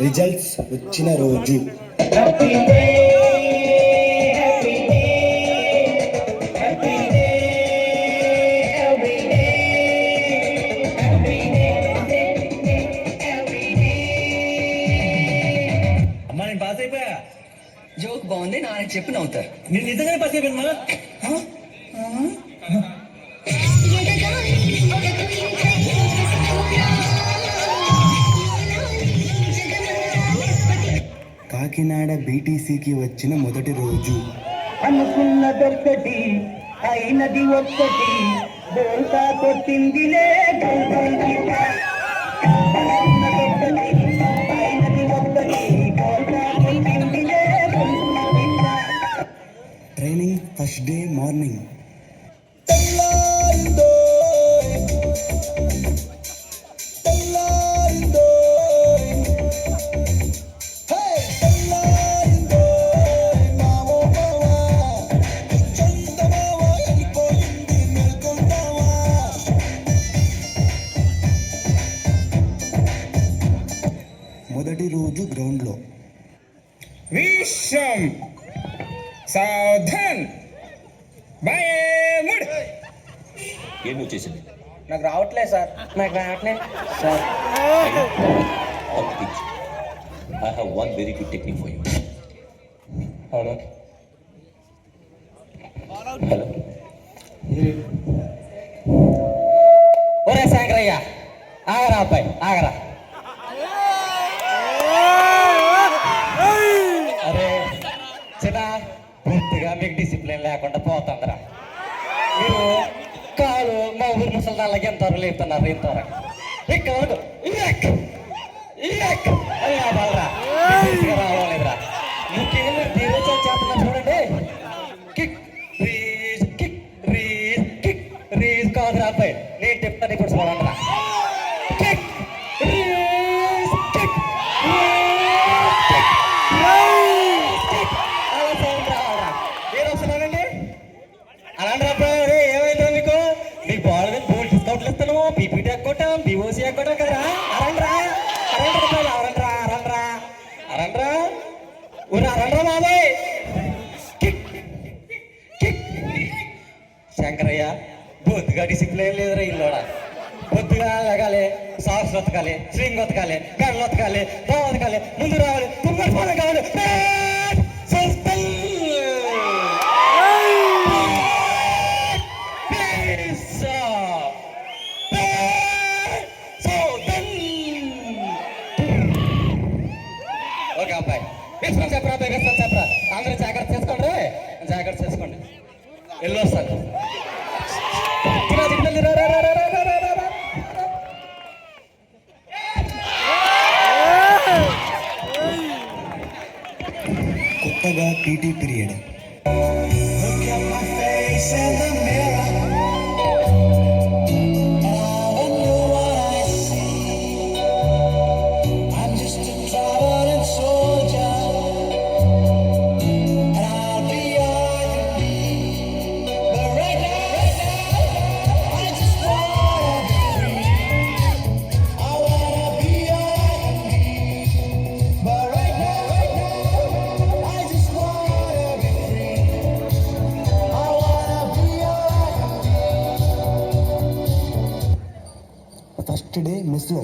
Results వచ్చిన రోజు joke బాగుంది, నాన్నకి చెప్పి నవ్వుతారు. నేను నిజంగానే పాస్ అయిపోయింది. కాకినాడ బీటీసీకి వచ్చిన మొదటి రోజు. అనుకున్నదొక్కటి అయినది ఒక్కటి, బోల్తా కొట్టిందిలే ట్రైనింగ్ ఫస్ట్ డే మార్నింగ్. మొదటి రోజు గ్రౌండ్లో. విషం సావధాన్ బాయ్. ఏం వచ్చేసింది? నాకు రావట్లేదు సార్. నాకు రావట్లేదు sir. I have one very good technique for you. Hello Hello. ఒరే శంకరయ్య, ఆగరా అబ్బాయి, ఆగరా. అరే చిన్న, పూర్తిగా మీకు డిసిప్లిన్ లేకుండా పోతుందిరా. మీరు కాలు మా ఊరు ముసలిదాళ్ళకి ఎంతవరకు లేపుతున్నారు, ఎంతవరకు ఇక్కడ వరకు రావాలేదురా. ముఖ్యంగా మీరు చేస్తున్నారు చూడండి. కిక్ రీజ్, కిక్ రీజ్, కిక్ రీజ్ కాదురా అబ్బాయి, నేను చెప్తాను ఇప్పుడు చూడండిరా. కిక్ రీజ్, కిక్ అలా సౌండ్ రావాలరా. నేను వస్తున్నానండి. అలాంటి అబ్బాయి ఏమైందా మీకు? మీకు బాల్ బోల్ డిస్కౌంట్లు ఇస్తాను, పీపీటీ ఎక్కొట్టాం, బీఓసీ ఎక్కొట్టాం కదరా. అరండ్రా అరండ్రా అరండ్రా అరండ్రా అరండ్రా అరండ్రా బాబాయ్. శంకరయ్య, బొద్దుగా డిసిప్లిన్ లేదురా ఇల్లుడా. బొద్దుగా లగాలి, సాక్స్ ఉతకాలి, స్వింగ్ ఉతకాలి, గన్లు ఉతకాలి, దోవ ఉతకాలి, ముందు రావాలి, తుమ్మడి ఫోన్ కావాలి. ఓకే అబ్బాయి, వేసుకొని చెప్పరా అబ్బాయి, వేసుకొని చెప్పరా. అందరూ జాగ్రత్త చేసుకోండి, జాగ్రత్త చేసుకోండి. వెళ్ళొస్తాను. కొత్తగా పీటీ పీరియడ్. ఫస్ట్ డే మెస్లో.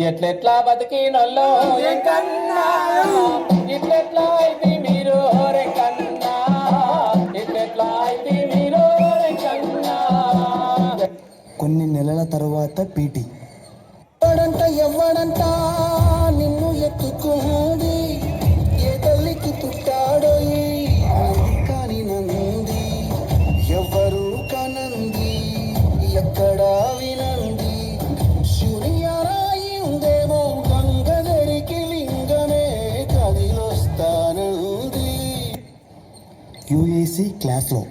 ఎట్లెట్లా బతికినోళ్ళు ఎంకన్నా, ఇట్లెట్లా అయితే మీరు రెంకన్నా, ఇట్లెట్లా అయితే మీరు రెంకన్నా. కొన్ని నెలల తరువాత పీటీ. ఎవ్వడంట నిన్ను ఎత్తుకోడి, ఏ తల్లికి పుట్టాడో కానీ నంది, ఎవ్వరు కనంది, ఎక్కడా వినంది. శూన్యరాయి ఉందేమో గంగదరికి, లింగమే కదిలొస్తానంది. యూఏసీ క్లాస్లో.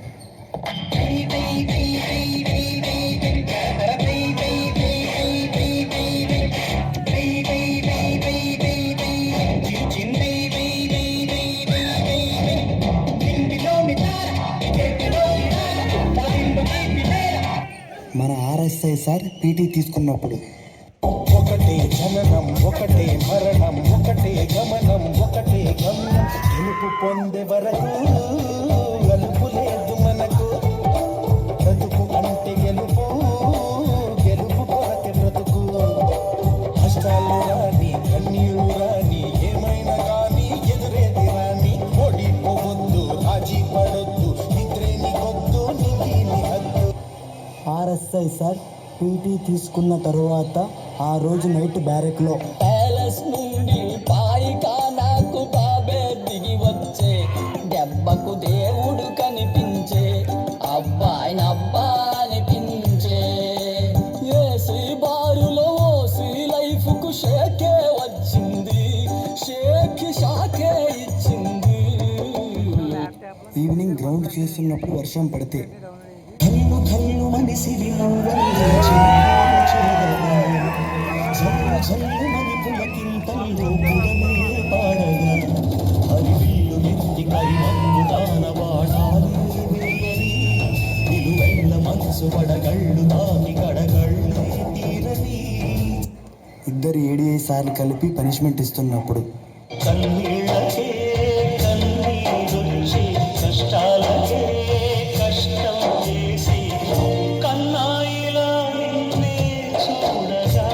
మన ఆర్ఎస్ఐ సార్ పీటీ తీసుకున్నప్పుడు. ఒకటే జననం ఒకటే మరణం ఒకటే గమనం ఒకటే గమ్యం గెలుపు పొందే వరకు గలుపు లేదు మనకు బ్రతుకు అంటే గెలుపు గెలుపు కొరకే బ్రతుకు కష్టాలు రాని కన్నీరు రాని ఏమైనా కానీ ఎదురేది రాని ఓడిపోవద్దు రాజీ పడొద్దు నిద్రేని కొద్దు నీని హద్దు. ఆర్ఎస్ఐ సార్ పీటీ తీసుకున్న తరువాత ఆ రోజు నైట్ బ్యారెక్లో ప్యాలెస్ నుండి పాయికా నాకు బాబే దిగి వచ్చే దెబ్బకు దేవుడు కనిపించే అబ్బాయిని అబ్బా అనిపించే ఏసీ బారులో ఓసీ లైఫ్కు షేకే వచ్చింది షాకే ఇచ్చింది. ఈవినింగ్ గ్రౌండ్ చేస్తున్నప్పుడు వర్షం పడితే కళ్ళు కళ్ళు మనిసివి జల్లు మని పులకింతల్లో పుడమే పాడగా హరివిల్లు ఎత్తి కరిమందు దానవాడాలి నిలువెళ్ళ మనసు పడగళ్ళు తాకి కడగళ్ళే తీరని ఇద్దరు ఏడీఐ సార్లు కలిపి పనిష్మెంట్ ఇస్తున్నప్పుడు. కన్నీళ్ళకే కన్నీరొచ్చే కష్టాలకే కష్టం చేసి కన్నాయిలా నిన్నే చూడగా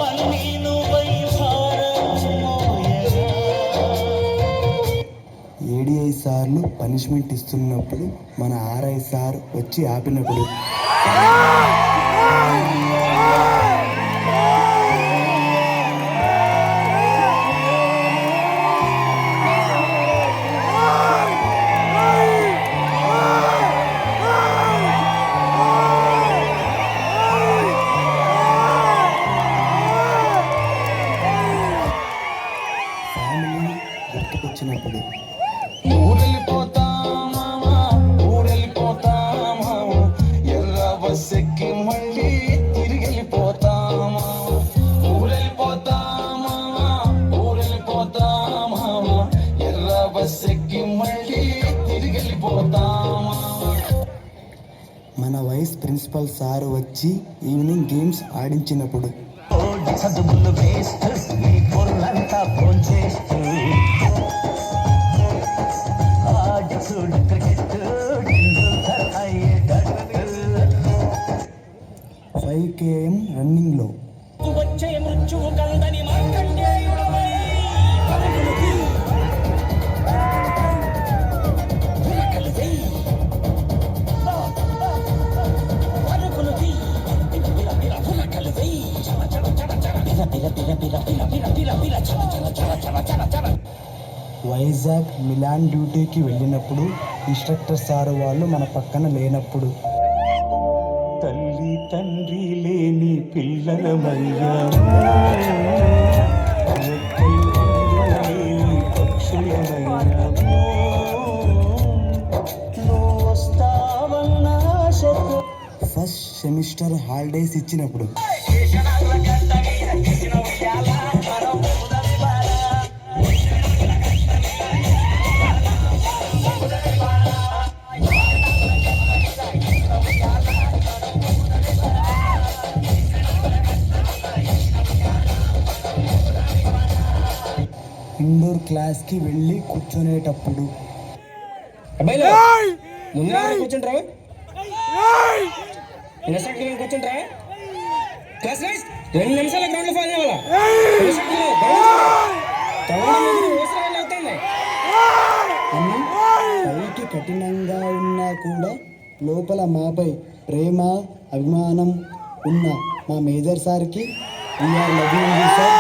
అన్నీ నువ్వై భారం మోయగా. ఏడీఐ సార్లు పనిష్మెంట్ ఇస్తున్నప్పుడు మన ఆర్ఐ సార్ వచ్చి ఆపినప్పుడు. ఫ్యామిలీ గుర్తుకొచ్చినప్పుడు. ఊరెళ్ళిపోతామా ఎర్ర బస్సెక్కి మళ్ళీ తిరిగెళ్ళిపోతామా ఊరెళ్ళిపోతామా ఎర్ర బస్సెక్కి మళ్ళీ తిరిగెళ్ళిపోతామా. మన వైస్ ప్రిన్సిపల్ సార్ వచ్చి ఈవినింగ్ గేమ్స్ ఆడించినప్పుడు. చదువులు వేస్ట్ ఈ పొల్లంతా భోంచేస్తూ ఆడి చూడు క్రికెట్ టెండూల్కర్ అయ్యేటట్టు. 5 km రన్నింగ్లో వచ్చే మృత్యువు కందని మార్కండేయుడవై పరుగులు తీ. ఉరకలు వెయ్యి. పరుగులు తీ. బిల బిల ఉరకలు వెయ్యి. చల చల చల చల. బిల బిల బిల బిల బిల బిల బిల బిల చల చల చల చల చల చల. వైజాగ్ మిలాన్ డ్యూటీకి వెళ్ళినప్పుడు ఇన్స్ట్రక్టర్ సార్ వాళ్ళు మన పక్కన లేనప్పుడు. తల్లి తండ్రి లేని పిల్లలమయ్యాము పక్షులమయ్యాము నువ్వు వస్తావన్న ఆశతో. ఫస్ట్ సెమిస్టర్ హాలిడేస్ ఇచ్చినప్పుడు. ఇండోర్ క్లాస్కి వెళ్ళి కూర్చునేటప్పుడు. అబ్బాయిలు ముందు కూర్చుంటారా కూర్చుంటారా క్లాస్ వైజ్ 2 నిమిషాల గ్రౌండ్ లో ఫాల్ అవ్వాలా అవుతుంది. అని పైకి కఠినంగా ఉన్నా కూడా లోపల మాపై ప్రేమ అభిమానం ఉన్న మా మేజర్ సార్కి వీఆర్ లవింగ్ యూ సార్